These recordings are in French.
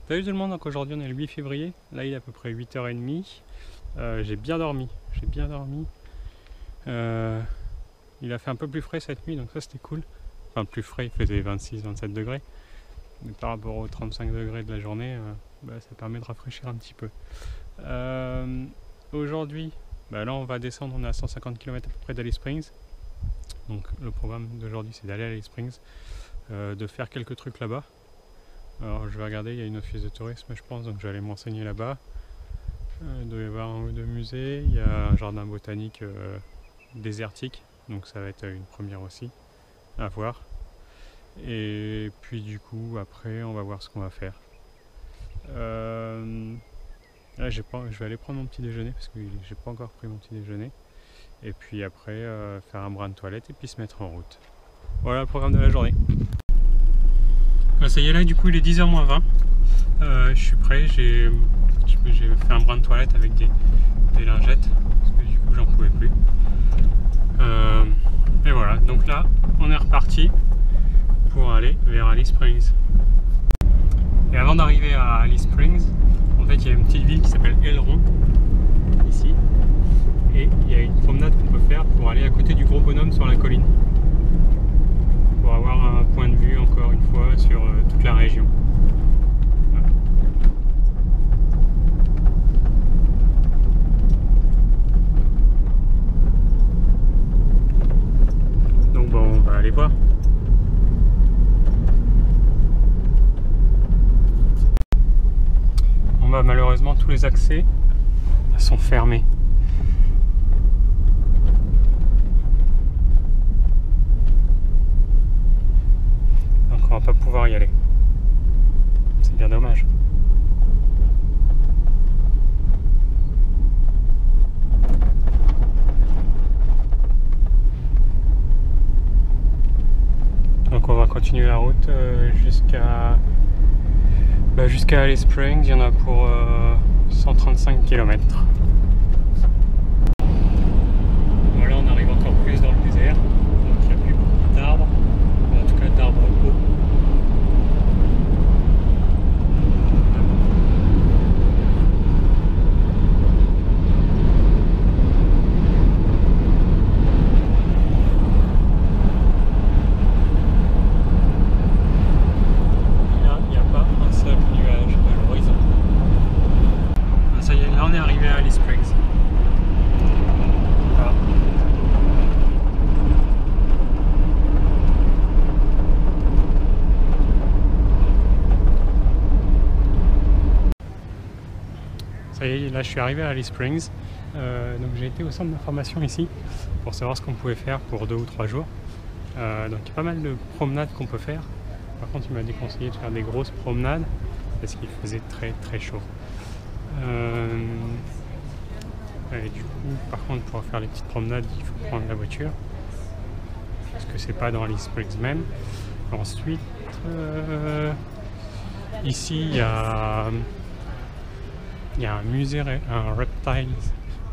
Salut tout le monde, donc aujourd'hui on est le 8 février, là il est à peu près 8h30. J'ai bien dormi, il a fait un peu plus frais cette nuit, donc ça c'était cool. Enfin plus frais, il faisait 26-27 degrés. Mais par rapport aux 35 degrés de la journée, ça permet de rafraîchir un petit peu. Aujourd'hui, là on va descendre, on est à 150 km à peu près d'Alice Springs. Donc le programme d'aujourd'hui c'est d'aller à Alice Springs, de faire quelques trucs là-bas. Alors je vais regarder, il y a une office de tourisme je pense, donc je vais aller m'enseigner là-bas. Il doit y avoir un ou deux musées, il y a un jardin botanique désertique, donc ça va être une première aussi à voir. Et puis du coup après on va voir ce qu'on va faire. Là je vais aller prendre mon petit déjeuner parce que j'ai pas encore pris mon petit déjeuner. Et puis après faire un brin de toilette et puis se mettre en route. Voilà le programme de la journée. Ça y est, là du coup il est 10h moins 20. Je suis prêt, j'ai fait un brin de toilette avec des lingettes parce que du coup j'en pouvais plus. Et voilà, donc là on est reparti pour aller vers Alice Springs. Et avant d'arriver à Alice Springs, en fait il y a une petite ville qui s'appelle Elron ici. Et il y a une promenade qu'on peut faire pour aller à côté du gros bonhomme sur la colline. Pour avoir un point de vue encore une fois sur toute la région. Voilà. Donc bon, on va aller voir. Malheureusement tous les accès sont fermés. On va pas pouvoir y aller. C'est bien dommage. Donc on va continuer la route jusqu'à Alice Springs. Il y en a pour 135 km. Voilà, on arrive encore plus dans le désert. Donc il n'y a plus beaucoup d'arbres. En tout cas d'arbres hauts. Ça y est, là je suis arrivé à Alice Springs, donc j'ai été au centre d'information ici pour savoir ce qu'on pouvait faire pour 2 ou 3 jours. Donc il y a pas mal de promenades qu'on peut faire. Par contre il m'a déconseillé de faire des grosses promenades parce qu'il faisait très très chaud. Et du coup par contre pour faire les petites promenades il faut prendre la voiture parce que c'est pas dans Alice Springs même. Ensuite ici il y a un musée, un Reptiles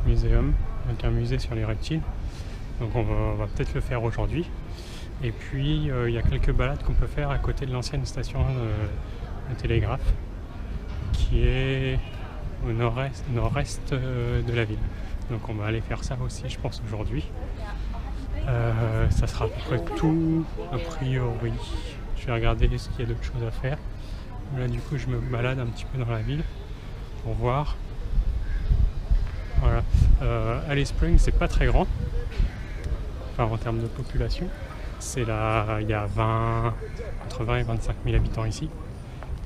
Museum, donc un musée sur les reptiles. Donc on va peut-être le faire aujourd'hui. Et puis il y a quelques balades qu'on peut faire à côté de l'ancienne station de télégraphe qui est au nord-est de la ville. Donc on va aller faire ça aussi je pense aujourd'hui. Ça sera à peu près tout a priori. Je vais regarder ce qu'il y a d'autres choses à faire. Là du coup je me balade un petit peu dans la ville pour voir. Voilà. Alice Springs c'est pas très grand, enfin en termes de population. C'est là, il y a entre 20 et 25 000 habitants ici.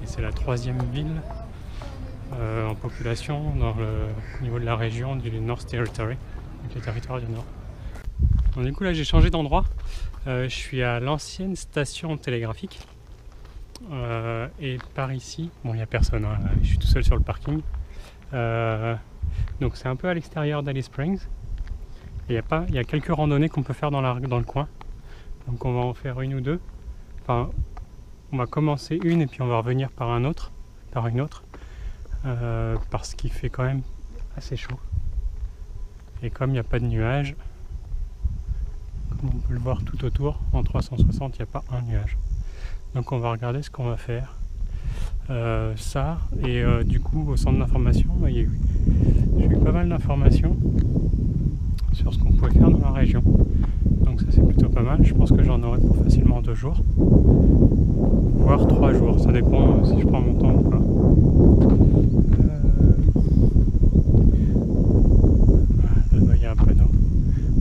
Et c'est la 3e ville en population au niveau de la région du North Territory, donc le territoire du Nord. Donc, du coup là j'ai changé d'endroit. Je suis à l'ancienne station télégraphique. Et par ici, bon il n'y a personne, hein, je suis tout seul sur le parking. Donc c'est un peu à l'extérieur d'Alice Springs. Et il y a quelques randonnées qu'on peut faire dans le coin. Donc on va en faire une ou deux. Enfin, on va commencer une et puis on va revenir par une autre. Parce qu'il fait quand même assez chaud. Et comme il n'y a pas de nuages, comme on peut le voir tout autour, en 360 il n'y a pas un nuage. Donc on va regarder ce qu'on va faire. ça, et du coup au centre d'information, j'ai eu pas mal d'informations sur ce qu'on pouvait faire dans la région. Donc ça c'est plutôt pas mal, je pense que j'en aurai pour facilement 2 jours, voire 3 jours, ça dépend si je prends mon temps ou pas. Là-bas il y a un panneau,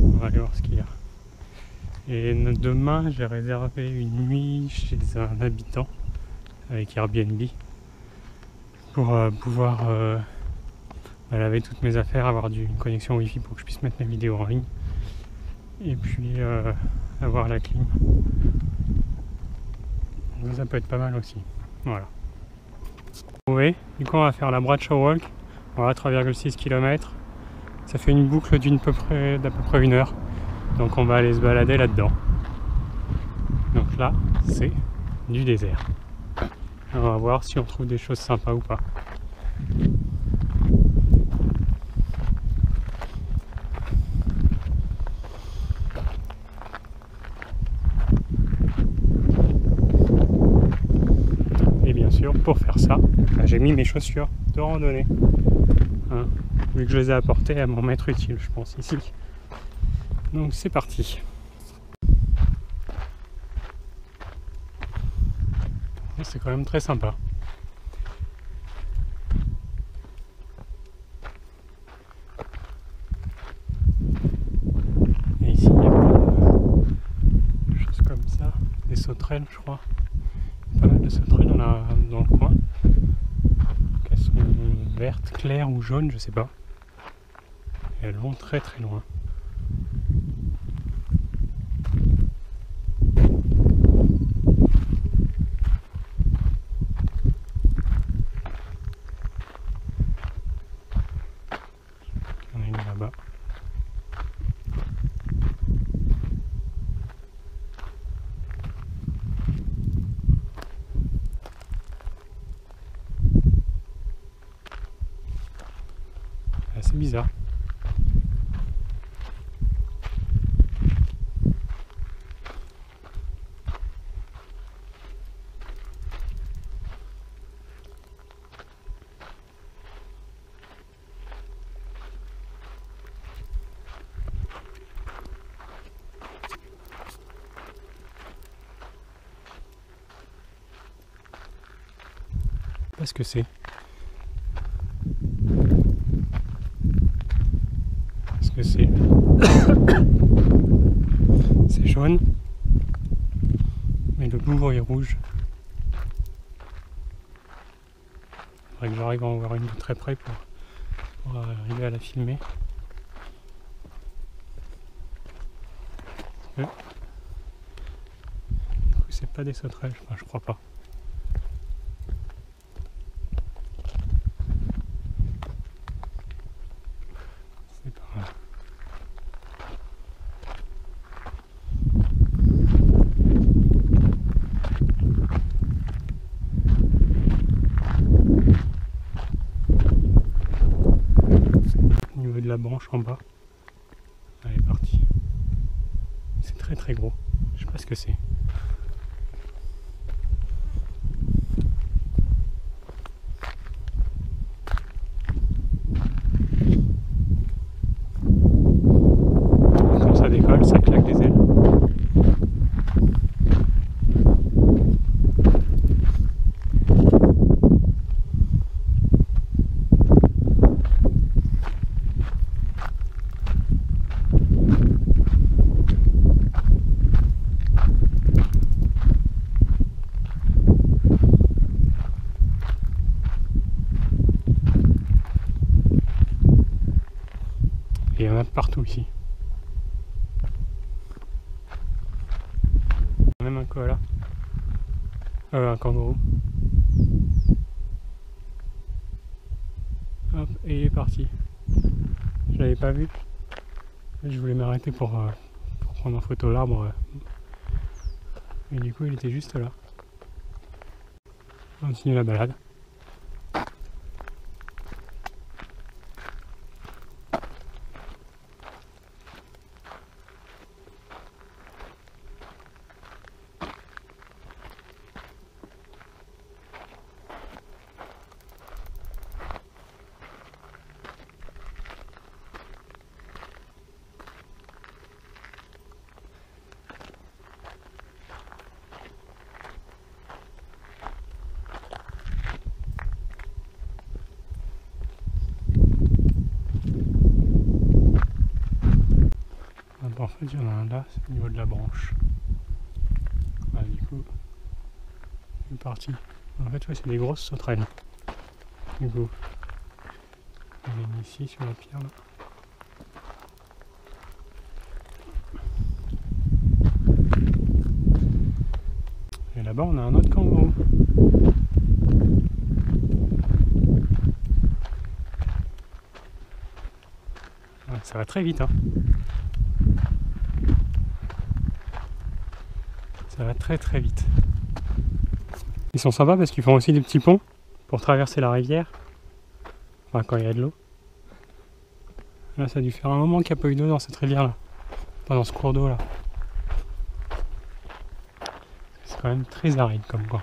on va aller voir ce qu'il y a. Et demain j'ai réservé une nuit chez un habitant avec Airbnb pour pouvoir laver toutes mes affaires, avoir une connexion wifi pour que je puisse mettre mes vidéos en ligne et puis avoir la clim. Donc ça peut être pas mal aussi. Voilà. Oui, du coup on va faire la Bradshaw Walk, voilà, 3,6 km. Ça fait une boucle d'à peu près 1 heure. Donc on va aller se balader là-dedans. Donc là, c'est du désert. On va voir si on trouve des choses sympas ou pas. Et bien sûr, pour faire ça, j'ai mis mes chaussures de randonnée. Hein, vu que je les ai apportées, elles vont m'être utiles, je pense, ici. Donc c'est parti. C'est quand même très sympa. Et ici, il y a plein de choses comme ça. Des sauterelles, je crois. Pas mal de sauterelles dans le coin. Elles sont vertes, claires ou jaunes, je sais pas. Et elles vont très très loin. Il y en a une là-bas. C'est bizarre. Je sais pas ce que c'est. Qu'est-ce que c'est? C'est jaune, mais le bourreau est rouge. Il faudrait que j'arrive à en voir une de très près pour arriver à la filmer. Du coup, c'est pas des sauterelles, enfin, je crois pas. C'est pas grave. Au niveau de la branche en bas, elle est partie. C'est très très gros. Je sais pas ce que c'est. Quand ça décolle, ça claque des ailes. Et il y en a partout ici. Même un koala. Un kangourou. Hop, et il est parti. Je l'avais pas vu. Je voulais m'arrêter pour prendre en photo l'arbre. Et du coup, il était juste là. On continue la balade. fait il y en a un là, c'est au niveau de la branche. Ah, du coup, c'est parti. En fait, ouais, c'est des grosses sauterelles. Du coup, on est ici sur la pierre là. Et là-bas, on a un autre kangourou. Ouais, ça va très vite, hein. Ça va très très vite. Ils sont sympas parce qu'ils font aussi des petits ponts pour traverser la rivière. Enfin, quand il y a de l'eau. Là, ça a dû faire un moment qu'il n'y a pas eu d'eau dans cette rivière là. Pas dans ce cours d'eau là. C'est quand même très aride comme quoi.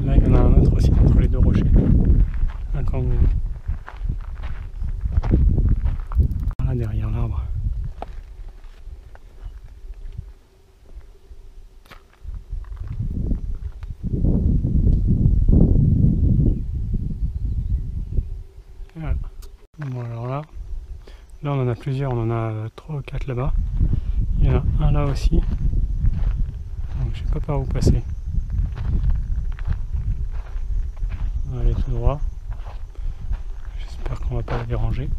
Là, il y en a un autre aussi entre les deux rochers. Un kangourou. Là, derrière l'arbre. Voilà. Bon, alors là, on en a plusieurs. On en a 3 ou 4 là-bas. Il y en a un là aussi. Donc, je sais pas par où passer. On va aller tout droit. J'espère qu'on va pas les déranger.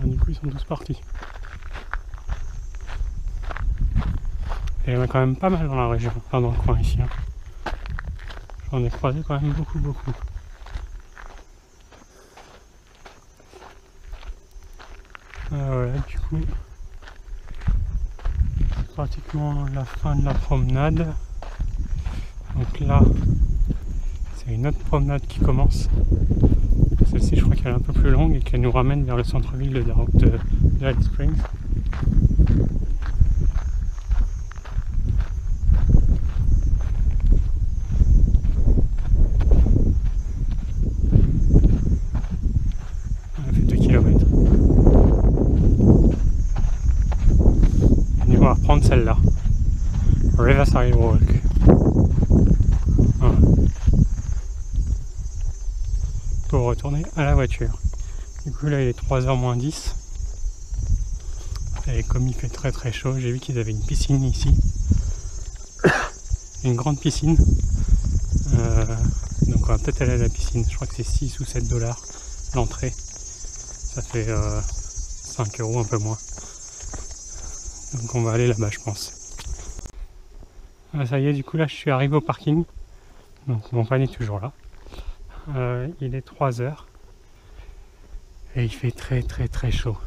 Du coup, ils sont tous partis. Et il y en a quand même pas mal dans la région, enfin dans le coin ici. Hein. J'en ai croisé quand même beaucoup. Voilà, du coup, c'est pratiquement la fin de la promenade. Donc là, c'est une autre promenade qui commence. Celle-ci, je crois qu'elle est un peu plus longue et qu'elle nous ramène vers le centre-ville de Alice Springs. Elle fait 2 km. Et on va reprendre celle-là. Riverside Walk. Voilà. Pour retourner à la voiture. Du coup là il est 3h moins 10. Et comme il fait très chaud, j'ai vu qu'ils avaient une piscine ici. Une grande piscine. Donc on va peut-être aller à la piscine. Je crois que c'est 6 ou 7 dollars l'entrée. Ça fait 5 euros un peu moins. Donc on va aller là-bas je pense. Ah, ça y est, du coup là je suis arrivé au parking. Donc mon pan est toujours là. Il est 3h et il fait très chaud.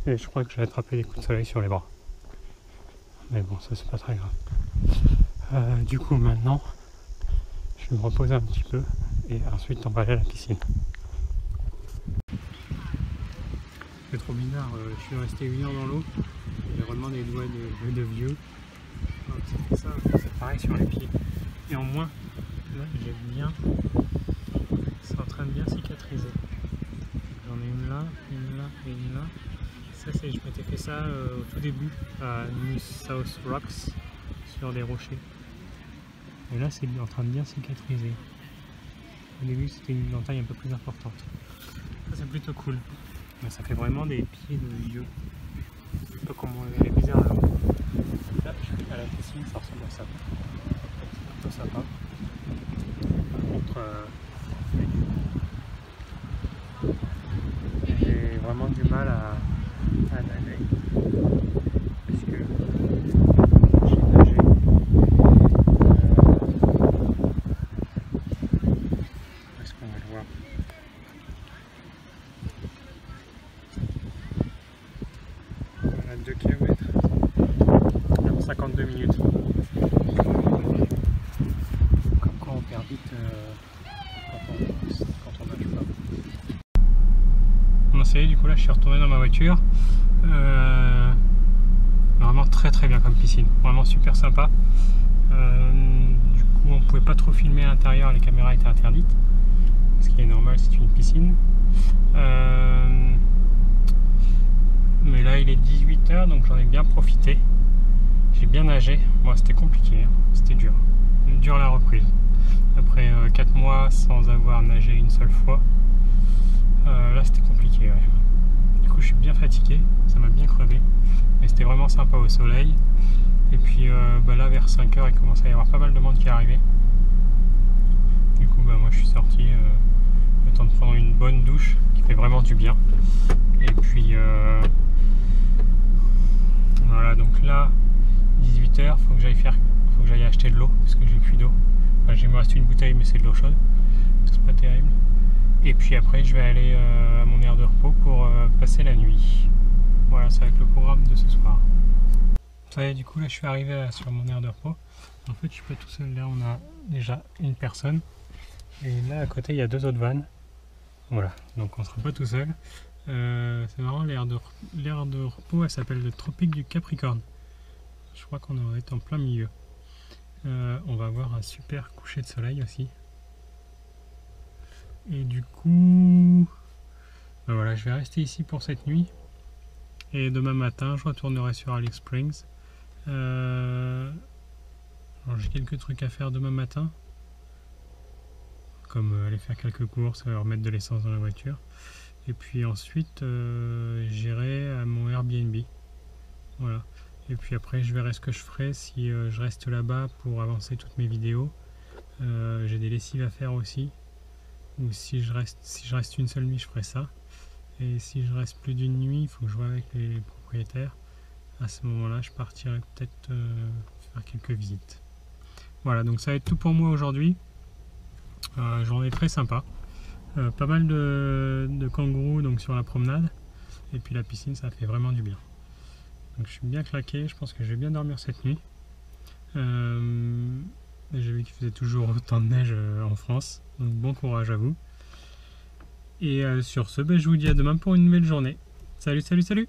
Et je crois que je vais attraper des coups de soleil sur les bras. Mais bon, ça c'est pas très grave. Du coup maintenant, je vais me reposer un petit peu et ensuite on va aller à la piscine. C'est trop bizarre, je suis resté 1 heure dans l'eau. J'ai vraiment des doigts de vieux. Ça fait ça, c'est pareil sur les pieds. Et en moins, là j'ai bien... C'est en train de bien cicatriser. J'en ai une là et une là. Ça c'est, je m'étais fait ça au tout début à New South Rocks sur des rochers. Et là c'est en train de bien cicatriser. Au début c'était une entaille un peu plus importante. Ça c'est plutôt cool. Mais ça fait vraiment des pieds de vieux. Je sais pas comment elle est bizarre là. Là je suis à la piscine, ça ressemble à ça. C'est plutôt sympa. Par contre j'ai vraiment du mal à nager parce que j'ai nagé 2 km. 52 minutes. Comme quoi on perd vite quand on nage pas. Bon, ça y est, du coup là je suis retourné dans ma voiture. Vraiment très bien comme piscine, vraiment super sympa. Du coup on pouvait pas trop filmer à l'intérieur, les caméras étaient interdites. Ce qui est normal, c'est une piscine. Mais là il est 18 h, donc j'en ai bien profité. J'ai bien nagé. Moi c'était compliqué, hein. C'était dur. Dur la reprise. Après 4 mois sans avoir nagé une seule fois, là c'était compliqué. Ouais. Du coup je suis bien fatigué, ça m'a bien crevé. Mais c'était vraiment sympa au soleil. Et puis là vers 5 h il commençait à y avoir pas mal de monde qui arrivait. Du coup moi je suis sorti le temps de prendre une bonne douche qui fait vraiment du bien. Et puis voilà, donc là 18 h, faut que j'aille acheter de l'eau parce que j'ai plus d'eau. Enfin, il me reste une bouteille mais c'est de l'eau chaude, c'est pas terrible. Et puis après je vais aller à mon aire de repos pour passer la nuit. Voilà, ça va être le programme de ce soir. Ça y est, du coup là je suis arrivé sur mon aire de repos. En fait je suis pas tout seul, là on a déjà une personne. Et là à côté il y a 2 autres vannes. Voilà, donc on sera pas tout seul. C'est marrant, l'aire de repos elle s'appelle le Tropique du Capricorne. Je crois qu'on en est en plein milieu. On va avoir un super coucher de soleil aussi. Et du coup, voilà, je vais rester ici pour cette nuit. Et demain matin, je retournerai sur Alice Springs. J'ai quelques trucs à faire demain matin, comme aller faire quelques courses, remettre de l'essence dans la voiture. Et puis ensuite, j'irai à mon Airbnb. Voilà. Et puis après, je verrai ce que je ferai si je reste là-bas pour avancer toutes mes vidéos. J'ai des lessives à faire aussi. Ou si je reste une seule nuit, je ferai ça. Et si je reste plus d'une nuit, il faut que je vois avec les propriétaires. À ce moment-là, je partirai peut-être faire quelques visites. Voilà, donc ça va être tout pour moi aujourd'hui. Journée très sympa. Pas mal de kangourous donc sur la promenade. Et puis la piscine, ça fait vraiment du bien. Donc je suis bien claqué, je pense que je vais bien dormir cette nuit. J'ai vu qu'il faisait toujours autant de neige en France. Donc bon courage à vous. Et sur ce, je vous dis à demain pour une nouvelle journée. Salut, salut, salut!